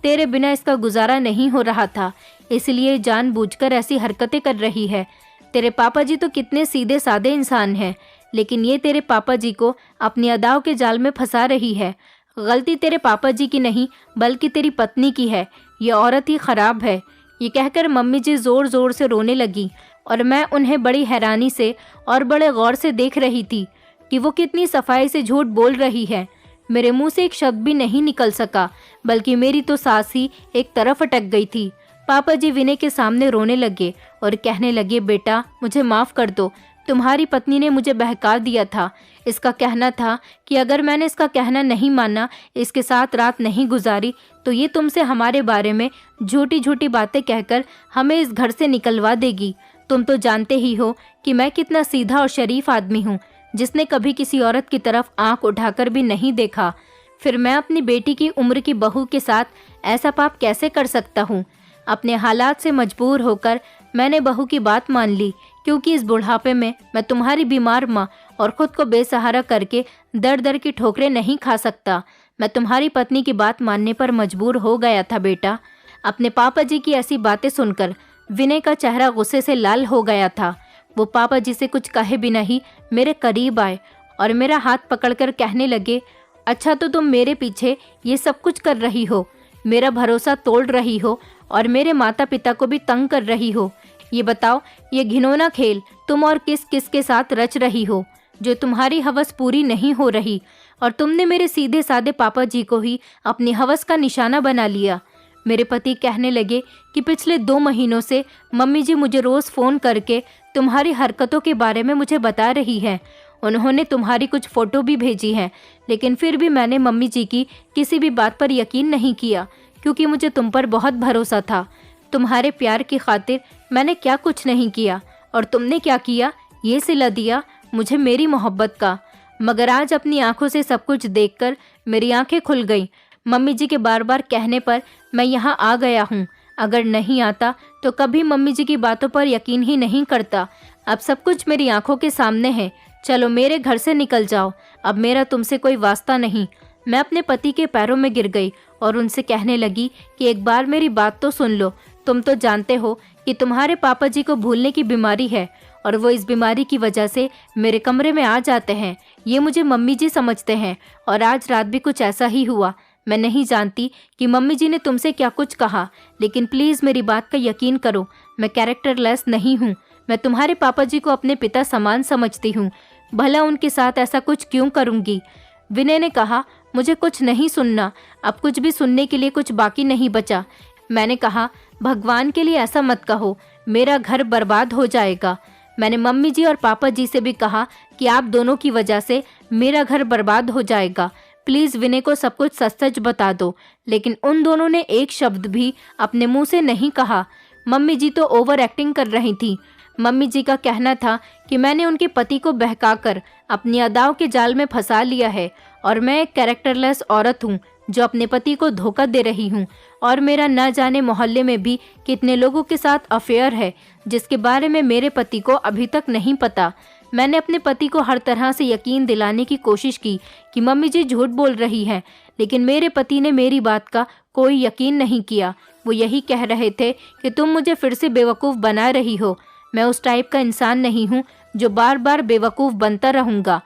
तेरे बिना इसका गुजारा नहीं हो रहा था, इसलिए जानबूझकर ऐसी हरकतें कर रही है। तेरे पापा जी तो कितने सीधे साधे इंसान हैं, लेकिन ये तेरे पापा जी को अपनी अदाओं के जाल में फंसा रही है। गलती तेरे पापा जी की नहीं, बल्कि तेरी पत्नी की है। ये औरत ही खराब है। ये कहकर मम्मी जी जोर जोर से रोने लगी और मैं उन्हें बड़ी हैरानी से और बड़े गौर से देख रही थी कि वो कितनी सफाई से झूठ बोल रही है। मेरे मुंह से एक शब्द भी नहीं निकल सका, बल्कि मेरी तो सांस ही एक तरफ अटक गई थी। पापा जी विनय के सामने रोने लगे और कहने लगे, बेटा मुझे माफ़ कर दो, तुम्हारी पत्नी ने मुझे बहका दिया था। इसका कहना था कि अगर मैंने इसका कहना नहीं माना, इसके साथ रात नहीं गुजारी, तो ये तुमसे हमारे बारे में झूठी झूठी बातें कहकर हमें इस घर से निकलवा देगी। तुम तो जानते ही हो कि मैं कितना सीधा और शरीफ आदमी हूँ, जिसने कभी किसी औरत की तरफ आंख उठाकर भी नहीं देखा। फिर मैं अपनी बेटी की उम्र की बहू के साथ ऐसा पाप कैसे कर सकता हूँ? अपने हालात से मजबूर होकर मैंने बहू की बात मान ली, क्योंकि इस बुढ़ापे में मैं तुम्हारी बीमार माँ और खुद को बेसहारा करके दर दर की ठोकरें नहीं खा सकता। मैं तुम्हारी पत्नी की बात मानने पर मजबूर हो गया था बेटा। अपने पापा जी की ऐसी बातें सुनकर विनय का चेहरा गुस्से से लाल हो गया था। वो पापा जी से कुछ कहे बिना ही मेरे करीब आए और मेरा हाथ पकड़कर कहने लगे, अच्छा तो तुम मेरे पीछे ये सब कुछ कर रही हो, मेरा भरोसा तोड़ रही हो और मेरे माता पिता को भी तंग कर रही हो। ये बताओ, ये घिनौना खेल तुम और किस किस के साथ रच रही हो, जो तुम्हारी हवस पूरी नहीं हो रही, और तुमने मेरे सीधे साधे पापा जी को ही अपनी हवस का निशाना बना लिया। मेरे पति कहने लगे कि पिछले 2 महीनों से मम्मी जी मुझे रोज़ फ़ोन करके तुम्हारी हरकतों के बारे में मुझे बता रही है। उन्होंने तुम्हारी कुछ फ़ोटो भी भेजी हैं, लेकिन फिर भी मैंने मम्मी जी की किसी भी बात पर यकीन नहीं किया, क्योंकि मुझे तुम पर बहुत भरोसा था। तुम्हारे प्यार की खातिर मैंने क्या कुछ नहीं किया, और तुमने क्या किया, ये सिला दिया मुझे मेरी मोहब्बत का। मगर आज अपनी आंखों से सब कुछ देखकर मेरी आंखें खुल गईं। मम्मी जी के बार बार कहने पर मैं यहाँ आ गया हूँ। अगर नहीं आता तो कभी मम्मी जी की बातों पर यकीन ही नहीं करता। अब सब कुछ मेरी आंखों के सामने है। चलो मेरे घर से निकल जाओ, अब मेरा तुमसे कोई वास्ता नहीं। मैं अपने पति के पैरों में गिर गई और उनसे कहने लगी कि एक बार मेरी बात तो सुन लो। तुम तो जानते हो कि तुम्हारे पापा जी को भूलने की बीमारी है, और वो इस बीमारी की वजह से मेरे कमरे में आ जाते हैं। ये मुझे मम्मी जी समझते हैं, और आज रात भी कुछ ऐसा ही हुआ। मैं नहीं जानती कि मम्मी जी ने तुमसे क्या कुछ कहा, लेकिन प्लीज़ मेरी बात का यकीन करो। मैं कैरेक्टरलेस नहीं हूँ। मैं तुम्हारे पापा जी को अपने पिता समान समझती हूँ। भला उनके साथ ऐसा कुछ क्यों करूँगी? विनय ने कहा, मुझे कुछ नहीं सुनना। अब कुछ भी सुनने के लिए कुछ बाकी नहीं बचा। मैंने कहा, भगवान के लिए ऐसा मत कहो, मेरा घर बर्बाद हो जाएगा। मैंने मम्मी जी और पापा जी से भी कहा कि आप दोनों की वजह से मेरा घर बर्बाद हो जाएगा। प्लीज़ विनय को सब कुछ सच सच बता दो। लेकिन उन दोनों ने एक शब्द भी अपने मुंह से नहीं कहा। मम्मी जी तो ओवर एक्टिंग कर रही थी। मम्मी जी का कहना था कि मैंने उनके पति को बहकाकर अपनी अदाओं के जाल में फंसा लिया है, और मैं एक कैरेक्टरलेस औरत हूँ जो अपने पति को धोखा दे रही हूँ, और मेरा न जाने मोहल्ले में भी कितने लोगों के साथ अफेयर है जिसके बारे में मेरे पति को अभी तक नहीं पता। मैंने अपने पति को हर तरह से यकीन दिलाने की कोशिश की कि मम्मी जी झूठ बोल रही हैं, लेकिन मेरे पति ने मेरी बात का कोई यकीन नहीं किया। वो यही कह रहे थे कि तुम मुझे फिर से बेवकूफ़ बना रही हो। मैं उस टाइप का इंसान नहीं हूँ जो बार बार बेवकूफ़ बनता रहूँगा।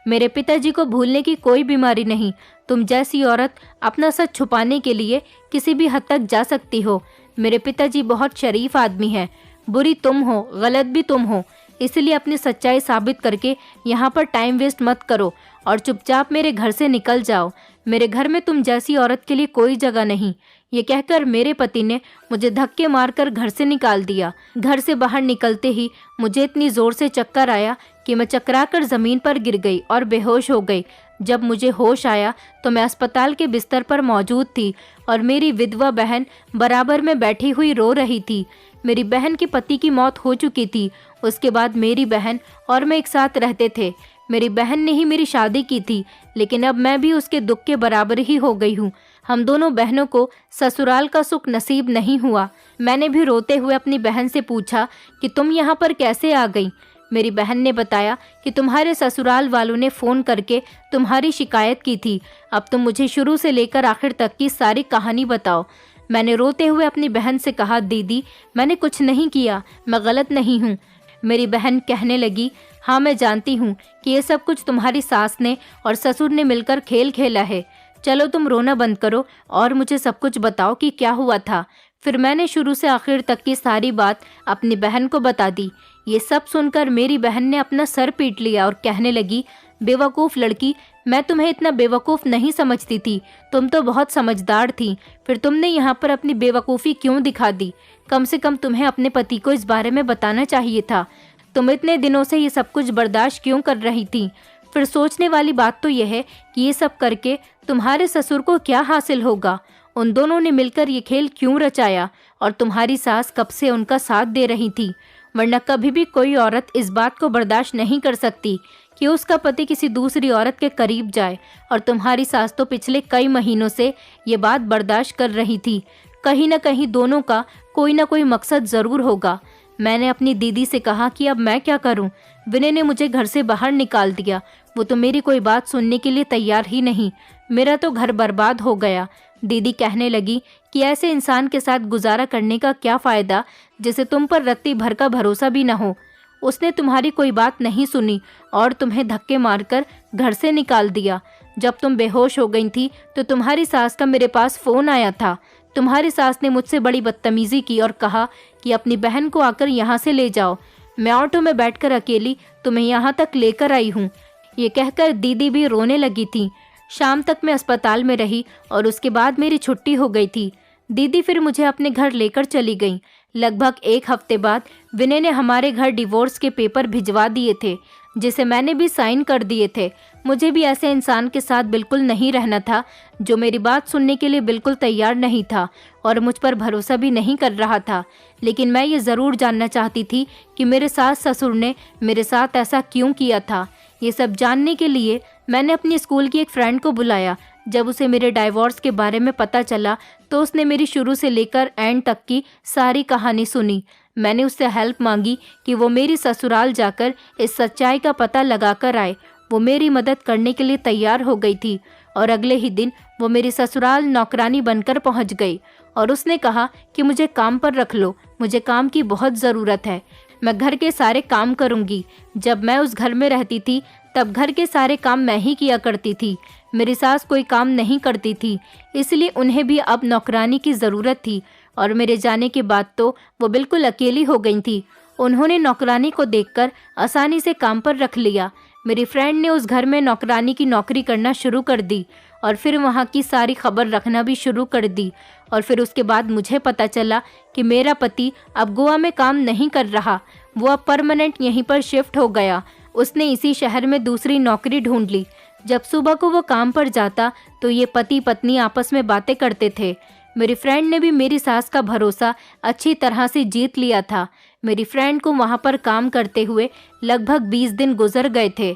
मेरे पिताजी को भूलने की कोई बीमारी नहीं। तुम जैसी औरत अपना सच छुपाने के लिए किसी भी हद तक जा सकती हो। मेरे पिताजी बहुत शरीफ आदमी हैं। बुरी तुम हो, गलत भी तुम हो, इसलिए अपनी सच्चाई साबित करके यहाँ पर टाइम वेस्ट मत करो और चुपचाप मेरे घर से निकल जाओ। मेरे घर में तुम जैसी औरत के लिए कोई जगह नहीं। ये कहकर मेरे पति ने मुझे धक्के मारकर घर से निकाल दिया। घर से बाहर निकलते ही मुझे इतनी ज़ोर से चक्कर आया कि मैं चकराकर ज़मीन पर गिर गई और बेहोश हो गई। जब मुझे होश आया तो मैं अस्पताल के बिस्तर पर मौजूद थी और मेरी विधवा बहन बराबर में बैठी हुई रो रही थी। मेरी बहन के पति की मौत हो चुकी थी। उसके बाद मेरी बहन और मैं एक साथ रहते थे। मेरी बहन ने ही मेरी शादी की थी, लेकिन अब मैं भी उसके दुख के बराबर ही हो गई हूँ। हम दोनों बहनों को ससुराल का सुख नसीब नहीं हुआ। मैंने भी रोते हुए अपनी बहन से पूछा कि तुम यहाँ पर कैसे आ गई? मेरी बहन ने बताया कि तुम्हारे ससुराल वालों ने फ़ोन करके तुम्हारी शिकायत की थी। अब तुम मुझे शुरू से लेकर आखिर तक की सारी कहानी बताओ। मैंने रोते हुए अपनी बहन से कहा, दीदी मैंने कुछ नहीं किया, मैं गलत नहीं हूँ। मेरी बहन कहने लगी, हाँ मैं जानती हूँ कि ये सब कुछ तुम्हारी सास ने और ससुर ने मिलकर खेल खेला है। चलो तुम रोना बंद करो और मुझे सब कुछ बताओ कि क्या हुआ था। फिर मैंने शुरू से आखिर तक की सारी बात अपनी बहन को बता दी। ये सब सुनकर मेरी बहन ने अपना सर पीट लिया और कहने लगी, बेवकूफ़ लड़की, मैं तुम्हें इतना बेवकूफ़ नहीं समझती थी। तुम तो बहुत समझदार थी। फिर तुमने यहाँ पर अपनी बेवकूफ़ी क्यों दिखा दी? कम से कम तुम्हें अपने पति को इस बारे में बताना चाहिए था। तुम इतने दिनों से ये सब कुछ बर्दाश्त क्यों कर रही थी? फिर सोचने वाली बात तो यह है कि ये सब करके तुम्हारे ससुर को क्या हासिल होगा? उन दोनों ने मिलकर ये खेल क्यों रचाया? और तुम्हारी सास कब से उनका साथ दे रही थी? वरना कभी भी कोई औरत इस बात को बर्दाश्त नहीं कर सकती कि उसका पति किसी दूसरी औरत के करीब जाए। और तुम्हारी सास तो पिछले कई महीनों से ये बात बर्दाश्त कर रही थी। कहीं ना कहीं दोनों का कोई ना कोई मकसद ज़रूर होगा। मैंने अपनी दीदी से कहा कि अब मैं क्या करूं? विनय ने मुझे घर से बाहर निकाल दिया। वो तो मेरी कोई बात सुनने के लिए तैयार ही नहीं। मेरा तो घर बर्बाद हो गया। दीदी कहने लगी कि ऐसे इंसान के साथ गुजारा करने का क्या फ़ायदा जिसे तुम पर रत्ती भर का भरोसा भी न हो। उसने तुम्हारी कोई बात नहीं सुनी और तुम्हें धक्के मारकर घर से निकाल दिया। जब तुम बेहोश हो गई थी तो तुम्हारी सास का मेरे पास फ़ोन आया था। तुम्हारी सास ने मुझसे बड़ी बदतमीज़ी की और कहा कि कि अपनी बहन को आकर यहाँ से ले जाओ। मैं ऑटो में बैठकर अकेली तुम्हें यहाँ तक लेकर आई हूँ। ये कहकर दीदी भी रोने लगी थी। शाम तक मैं अस्पताल में रही और उसके बाद मेरी छुट्टी हो गई थी। दीदी फिर मुझे अपने घर लेकर चली गई। लगभग 1 हफ्ते बाद विनय ने हमारे घर डिवोर्स के पेपर भिजवा दिए थे, जिसे मैंने भी साइन कर दिए थे। मुझे भी ऐसे इंसान के साथ बिल्कुल नहीं रहना था जो मेरी बात सुनने के लिए बिल्कुल तैयार नहीं था और मुझ पर भरोसा भी नहीं कर रहा था। लेकिन मैं ये ज़रूर जानना चाहती थी कि मेरे सास ससुर ने मेरे साथ ऐसा क्यों किया था। ये सब जानने के लिए मैंने अपनी स्कूल की एक फ्रेंड को बुलाया। जब उसे मेरे डाइवोर्स के बारे में पता चला तो उसने मेरी शुरू से लेकर एंड तक की सारी कहानी सुनी। मैंने उससे हेल्प मांगी कि वो मेरी ससुराल जाकर इस सच्चाई का पता लगाकर आए। वो मेरी मदद करने के लिए तैयार हो गई थी और अगले ही दिन वो मेरी ससुराल नौकरानी बनकर पहुंच गई और उसने कहा कि मुझे काम पर रख लो, मुझे काम की बहुत ज़रूरत है, मैं घर के सारे काम करूंगी। जब मैं उस घर में रहती थी तब घर के सारे काम मैं ही किया करती थी। मेरी सास कोई काम नहीं करती थी, इसलिए उन्हें भी अब नौकरानी की ज़रूरत थी और मेरे जाने के बाद तो वो बिल्कुल अकेली हो गई थी। उन्होंने नौकरानी को देखकर आसानी से काम पर रख लिया। मेरी फ्रेंड ने उस घर में नौकरानी की नौकरी करना शुरू कर दी और फिर वहाँ की सारी खबर रखना भी शुरू कर दी। और फिर उसके बाद मुझे पता चला कि मेरा पति अब गोवा में काम नहीं कर रहा, वो अब परमानेंट यहीं पर शिफ्ट हो गया। उसने इसी शहर में दूसरी नौकरी ढूंढ ली। जब सुबह को वो काम पर जाता तो ये पति पत्नी आपस में बातें करते थे। मेरी फ्रेंड ने भी मेरी सास का भरोसा अच्छी तरह से जीत लिया था। मेरी फ्रेंड को वहाँ पर काम करते हुए लगभग 20 दिन गुजर गए थे।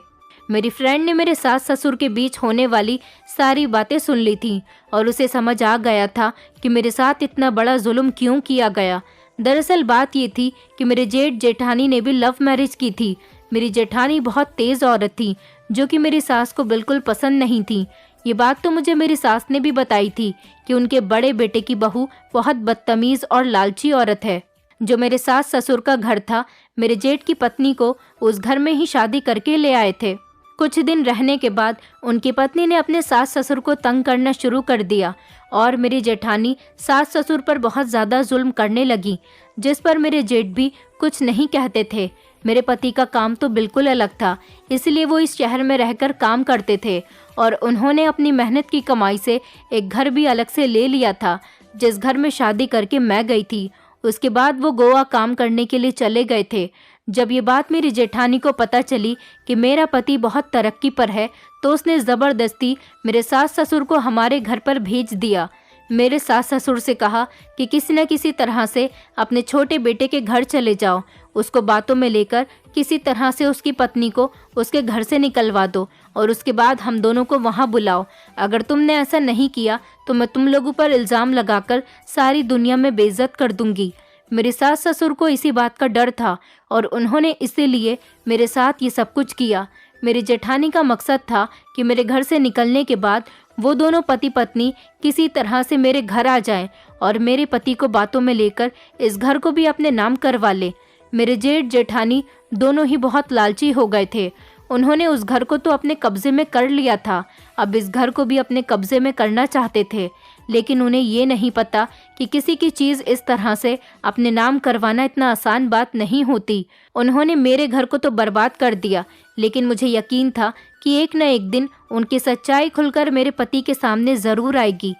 मेरी फ्रेंड ने मेरे सास ससुर के बीच होने वाली सारी बातें सुन ली थी और उसे समझ आ गया था कि मेरे साथ इतना बड़ा जुल्म क्यों किया गया। दरअसल बात ये थी कि मेरे जेठ जेठानी ने भी लव मैरिज की थी। मेरी जेठानी बहुत तेज़ औरत थी जो कि मेरी सास को बिल्कुल पसंद नहीं थी। ये बात तो मुझे मेरी सास ने भी बताई थी कि उनके बड़े बेटे की बहू बहुत बदतमीज़ और लालची औरत है। जो मेरे सास ससुर का घर था, मेरे जेठ की पत्नी को उस घर में ही शादी करके ले आए थे। कुछ दिन रहने के बाद उनकी पत्नी ने अपने सास ससुर को तंग करना शुरू कर दिया और मेरी जेठानी सास ससुर पर बहुत ज़्यादा जुल्म करने लगी, जिस पर मेरे जेठ भी कुछ नहीं कहते थे। मेरे पति का काम तो बिल्कुल अलग था, इसलिए वो इस शहर में रहकर काम करते थे और उन्होंने अपनी मेहनत की कमाई से एक घर भी अलग से ले लिया था, जिस घर में शादी करके मैं गई थी। उसके बाद वो गोवा काम करने के लिए चले गए थे। जब ये बात मेरी जेठानी को पता चली कि मेरा पति बहुत तरक्की पर है तो उसने ज़बरदस्ती मेरे सास ससुर को हमारे घर पर भेज दिया। मेरे सास ससुर से कहा कि किसी न किसी तरह से अपने छोटे बेटे के घर चले जाओ, उसको बातों में लेकर किसी तरह से उसकी पत्नी को उसके घर से निकलवा दो और उसके बाद हम दोनों को वहाँ बुलाओ। अगर तुमने ऐसा नहीं किया तो मैं तुम लोगों पर इल्ज़ाम लगाकर सारी दुनिया में बेइज्जत कर दूंगी। मेरे सास ससुर को इसी बात का डर था और उन्होंने इसीलिए मेरे साथ ये सब कुछ किया। मेरी जेठानी का मकसद था कि मेरे घर से निकलने के बाद वो दोनों पति पत्नी किसी तरह से मेरे घर आ जाएं और मेरे पति को बातों में लेकर इस घर को भी अपने नाम करवा ले। मेरे जेठ जेठानी दोनों ही बहुत लालची हो गए थे। उन्होंने उस घर को तो अपने कब्जे में कर लिया था, अब इस घर को भी अपने कब्जे में करना चाहते थे। लेकिन उन्हें ये नहीं पता कि किसी की चीज़ इस तरह से अपने नाम करवाना इतना आसान बात नहीं होती। उन्होंने मेरे घर को तो बर्बाद कर दिया, लेकिन मुझे यकीन था कि एक न एक दिन उनकी सच्चाई खुलकर मेरे पति के सामने ज़रूर आएगी।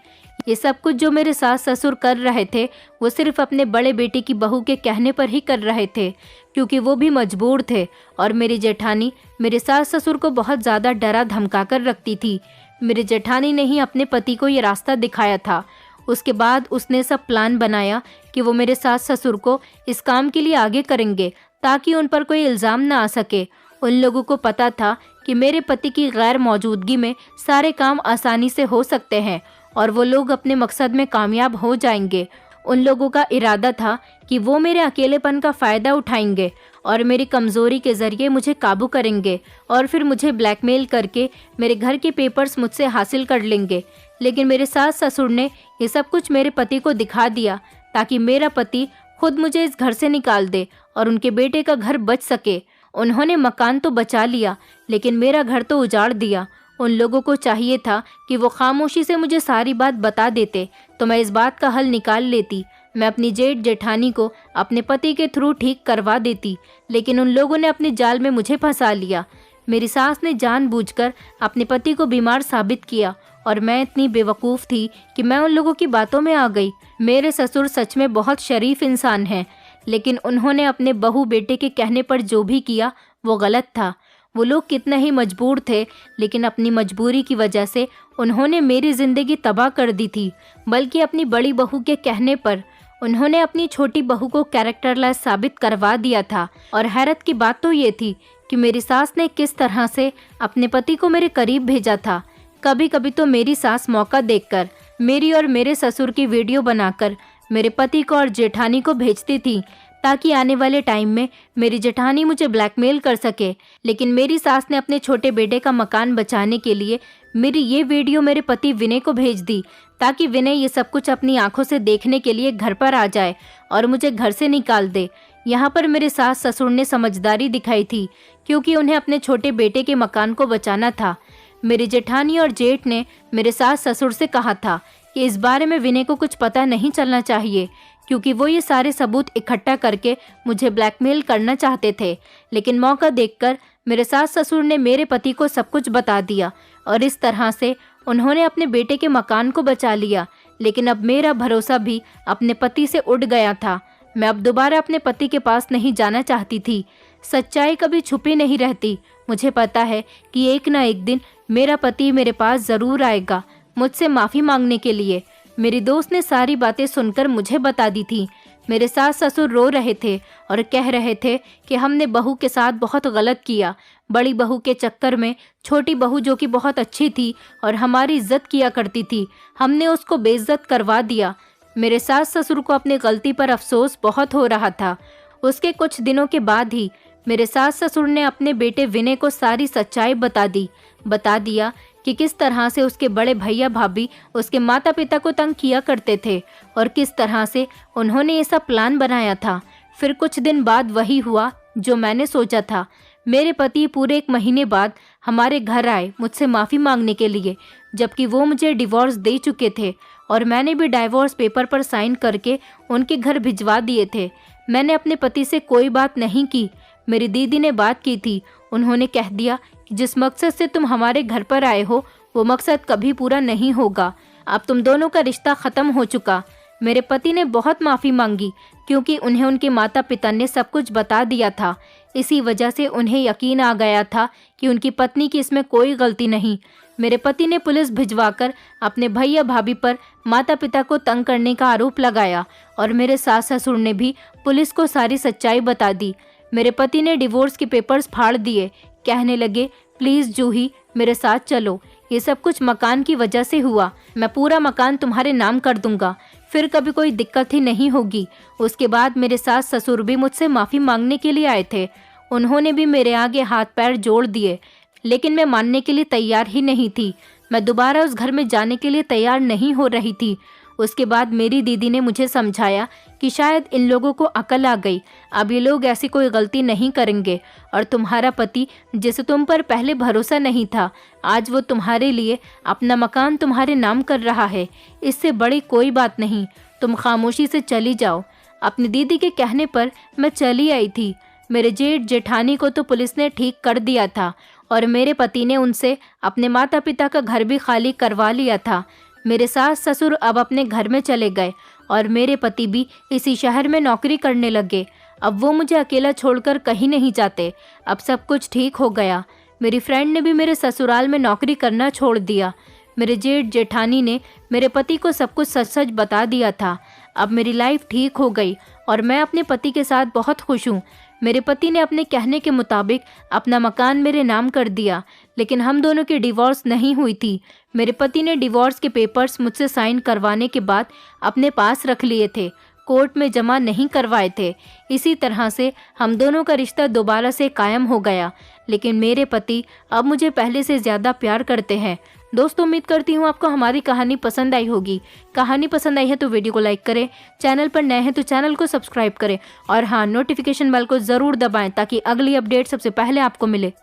ये सब कुछ जो मेरे सास ससुर कर रहे थे वो सिर्फ अपने बड़े बेटे की बहू के कहने पर ही कर रहे थे, क्योंकि वो भी मजबूर थे और मेरी जेठानी मेरे सास ससुर को बहुत ज़्यादा डरा धमका कर रखती थी। मेरी जेठानी ने ही अपने पति को ये रास्ता दिखाया था। उसके बाद उसने सब प्लान बनाया कि वो मेरे सास ससुर को इस काम के लिए आगे करेंगे ताकि उन पर कोई इल्ज़ाम ना आ सके। उन लोगों को पता था कि मेरे पति की गैर मौजूदगी में सारे काम आसानी से हो सकते हैं और वो लोग अपने मकसद में कामयाब हो जाएंगे। उन लोगों का इरादा था कि वो मेरे अकेलेपन का फ़ायदा उठाएंगे और मेरी कमज़ोरी के ज़रिए मुझे काबू करेंगे और फिर मुझे ब्लैकमेल करके मेरे घर के पेपर्स मुझसे हासिल कर लेंगे। लेकिन मेरे सास ससुर ने ये सब कुछ मेरे पति को दिखा दिया ताकि मेरा पति खुद मुझे इस घर से निकाल दे और उनके बेटे का घर बच सके। उन्होंने मकान तो बचा लिया, लेकिन मेरा घर तो उजाड़ दिया। उन लोगों को चाहिए था कि वो खामोशी से मुझे सारी बात बता देते तो मैं इस बात का हल निकाल लेती। मैं अपनी जेठ जेठानी को अपने पति के थ्रू ठीक करवा देती, लेकिन उन लोगों ने अपने जाल में मुझे फंसा लिया। मेरी सास ने जानबूझकर अपने पति को बीमार साबित किया और मैं इतनी बेवकूफ़ थी कि मैं उन लोगों की बातों में आ गई। मेरे ससुर सच में बहुत शरीफ इंसान हैं, लेकिन उन्होंने अपने बहू बेटे के कहने पर जो भी किया वो गलत था। वो लोग कितना ही मजबूर थे, लेकिन अपनी मजबूरी की वजह से उन्होंने मेरी ज़िंदगी तबाह कर दी थी। बल्कि अपनी बड़ी बहू के कहने पर उन्होंने अपनी छोटी बहू को कैरेक्टरलेस साबित करवा दिया था। और हैरत की बात तो ये थी कि मेरी सास ने किस तरह से अपने पति को मेरे करीब भेजा था। कभी कभी तो मेरी सास मौका देखकर मेरी और मेरे ससुर की वीडियो बनाकर मेरे पति को और जेठानी को भेजती थी, ताकि आने वाले टाइम में मेरी जेठानी मुझे ब्लैकमेल कर सके। लेकिन मेरी सास ने अपने छोटे बेटे का मकान बचाने के लिए मेरी ये वीडियो मेरे पति विनय को भेज दी, ताकि विनय ये सब कुछ अपनी आंखों से देखने के लिए घर पर आ जाए और मुझे घर से निकाल दे। यहाँ पर मेरे सास ससुर ने समझदारी दिखाई थी, क्योंकि उन्हें अपने छोटे बेटे के मकान को बचाना था। मेरी जेठानी और जेठ ने मेरे सास ससुर से कहा था कि इस बारे में विनय को कुछ पता नहीं चलना चाहिए, क्योंकि वो ये सारे सबूत इकट्ठा करके मुझे ब्लैकमेल करना चाहते थे। लेकिन मौका देखकर मेरे सास ससुर ने मेरे पति को सब कुछ बता दिया और इस तरह से उन्होंने अपने बेटे के मकान को बचा लिया। लेकिन अब मेरा भरोसा भी अपने पति से उड़ गया था। मैं अब दोबारा अपने पति के पास नहीं जाना चाहती थी। सच्चाई कभी छुपी नहीं रहती। मुझे पता है कि एक ना एक दिन मेरा पति मेरे पास ज़रूर आएगा मुझसे माफ़ी मांगने के लिए। मेरी दोस्त ने सारी बातें सुनकर मुझे बता दी थी। मेरे सास ससुर रो रहे थे और कह रहे थे कि हमने बहू के साथ बहुत गलत किया। बड़ी बहू के चक्कर में छोटी बहू, जो कि बहुत अच्छी थी और हमारी इज्जत किया करती थी, हमने उसको बेइज्जत करवा दिया। मेरे सास ससुर को अपनी गलती पर अफसोस बहुत हो रहा था। उसके कुछ दिनों के बाद ही मेरे सास ससुर ने अपने बेटे विनय को सारी सच्चाई बता दिया कि किस तरह से उसके बड़े भैया भाभी उसके माता पिता को तंग किया करते थे और किस तरह से उन्होंने ये सब प्लान बनाया था। फिर कुछ दिन बाद वही हुआ जो मैंने सोचा था। मेरे पति पूरे 1 महीने बाद हमारे घर आए मुझसे माफ़ी मांगने के लिए, जबकि वो मुझे डिवोर्स दे चुके थे और मैंने भी डाइवोर्स पेपर पर साइन करके उनके घर भिजवा दिए थे। मैंने अपने पति से कोई बात नहीं की। मेरी दीदी ने बात की थी। उन्होंने कह दिया कि जिस मकसद से तुम हमारे घर पर आए हो वो मकसद कभी पूरा नहीं होगा। अब तुम दोनों का रिश्ता ख़त्म हो चुका। मेरे पति ने बहुत माफ़ी मांगी, क्योंकि उन्हें उनके माता पिता ने सब कुछ बता दिया था। इसी वजह से उन्हें यकीन आ गया था कि उनकी पत्नी की इसमें कोई गलती नहीं। मेरे पति ने पुलिस भिजवाकर अपने भैया भाभी पर माता पिता को तंग करने का आरोप लगाया और मेरे सास ससुर ने भी पुलिस को सारी सच्चाई बता दी। मेरे पति ने डिवोर्स के पेपर्स फाड़ दिए। कहने लगे, प्लीज़ जूही मेरे साथ चलो, ये सब कुछ मकान की वजह से हुआ। मैं पूरा मकान तुम्हारे नाम कर दूंगा, फिर कभी कोई दिक्कत ही नहीं होगी। उसके बाद मेरे सास ससुर भी मुझसे माफ़ी मांगने के लिए आए थे। उन्होंने भी मेरे आगे हाथ पैर जोड़ दिए, लेकिन मैं मानने के लिए तैयार ही नहीं थी। मैं दोबारा उस घर में जाने के लिए तैयार नहीं हो रही थी। उसके बाद मेरी दीदी ने मुझे समझाया कि शायद इन लोगों को अकल आ गई, अब ये लोग ऐसी कोई गलती नहीं करेंगे। और तुम्हारा पति, जिसे तुम पर पहले भरोसा नहीं था, आज वो तुम्हारे लिए अपना मकान तुम्हारे नाम कर रहा है। इससे बड़ी कोई बात नहीं, तुम खामोशी से चली जाओ। अपनी दीदी के कहने पर मैं चली आई थी। मेरे जेठ जेठानी को तो पुलिस ने ठीक कर दिया था और मेरे पति ने उनसे अपने माता पिता का घर भी खाली करवा लिया था। मेरे सास ससुर अब अपने घर में चले गए और मेरे पति भी इसी शहर में नौकरी करने लगे। अब वो मुझे अकेला छोड़कर कहीं नहीं जाते। अब सब कुछ ठीक हो गया। मेरी फ्रेंड ने भी मेरे ससुराल में नौकरी करना छोड़ दिया। मेरे जेठ जेठानी ने मेरे पति को सब कुछ सच सच बता दिया था। अब मेरी लाइफ ठीक हो गई और मैं अपने पति के साथ बहुत खुश हूँ। मेरे पति ने अपने कहने के मुताबिक अपना मकान मेरे नाम कर दिया, लेकिन हम दोनों की डिवोर्स नहीं हुई थी। मेरे पति ने डिवोर्स के पेपर्स मुझसे साइन करवाने के बाद अपने पास रख लिए थे, कोर्ट में जमा नहीं करवाए थे। इसी तरह से हम दोनों का रिश्ता दोबारा से कायम हो गया, लेकिन मेरे पति अब मुझे पहले से ज़्यादा प्यार करते हैं। दोस्तों, उम्मीद करती हूँ आपको हमारी कहानी पसंद आई होगी। कहानी पसंद आई है तो वीडियो को लाइक करें, चैनल पर नए हैं तो चैनल को सब्सक्राइब करें और हाँ, नोटिफिकेशन बेल को ज़रूर दबाएं ताकि अगली अपडेट सबसे पहले आपको मिले।